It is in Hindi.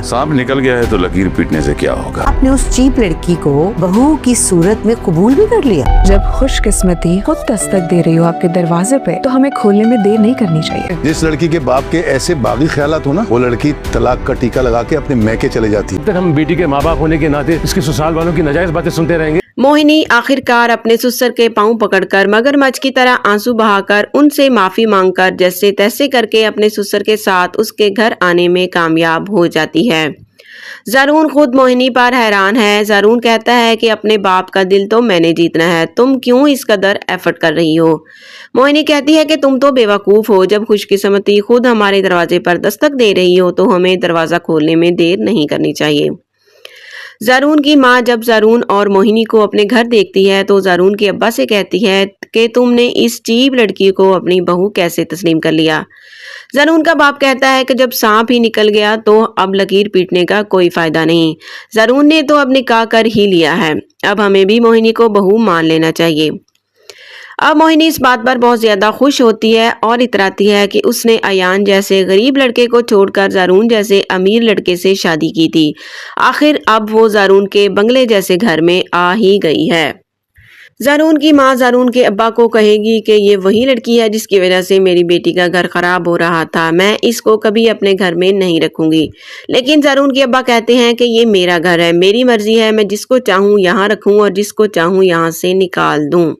सांप निकल गया है तो लकीर पीटने से क्या होगा। आपने उस चीप लड़की को बहू की सूरत में कबूल भी कर लिया। जब खुशकिस्मती खुद दस्तक दे रही हो आपके दरवाजे पे तो हमें खोलने में देर नहीं करनी चाहिए। जिस लड़की के बाप के ऐसे बागी ख्यालात हो ना, वो लड़की तलाक का टीका लगा के अपने मैके चले जाती है। हम बेटी के माँ बाप होने के नाते इसके ससुराल वालों की नाजायज बातें सुनते रहेंगे। मोहिनी आखिरकार अपने ससुर के पांव पकड़कर मगरमच्छ की तरह आंसू बहाकर उनसे माफी मांगकर जैसे तैसे करके अपने ससुर के साथ उसके घर आने में कामयाब हो जाती है। ज़रून खुद मोहिनी पर हैरान है। ज़रून कहता है कि अपने बाप का दिल तो मैंने जीतना है, तुम क्यों इस कदर एफर्ट कर रही हो। मोहिनी कहती है कि तुम तो बेवकूफ़ हो, जब खुशकिस्मती खुद हमारे दरवाजे पर दस्तक दे रही हो तो हमें दरवाज़ा खोलने में देर नहीं करनी चाहिए। ज़रून की माँ जब ज़रून और मोहिनी को अपने घर देखती है तो ज़रून के अब्बा से कहती है कि तुमने इस चीप लड़की को अपनी बहू कैसे तस्लीम कर लिया। ज़रून का बाप कहता है कि जब सांप ही निकल गया तो अब लकीर पीटने का कोई फायदा नहीं। ज़रून ने तो अब निकाह कर ही लिया है, अब हमें भी मोहिनी को बहू मान लेना चाहिए। अब मोहिनी इस बात पर बहुत ज्यादा खुश होती है और इतराती है कि उसने अयान जैसे गरीब लड़के को छोड़कर ज़रून जैसे अमीर लड़के से शादी की थी। आखिर अब वो ज़रून के बंगले जैसे घर में आ ही गई है। ज़रून की माँ ज़रून के अब्बा को कहेगी कि ये वही लड़की है जिसकी वजह से मेरी बेटी का घर खराब हो रहा था, मैं इसको कभी अपने घर में नहीं रखूंगी। लेकिन ज़रून के अब्बा कहते हैं कि ये मेरा घर है, मेरी मर्जी है, मैं जिसको चाहूँ यहाँ रखूँ और जिसको चाहूँ यहाँ से निकाल दूँ।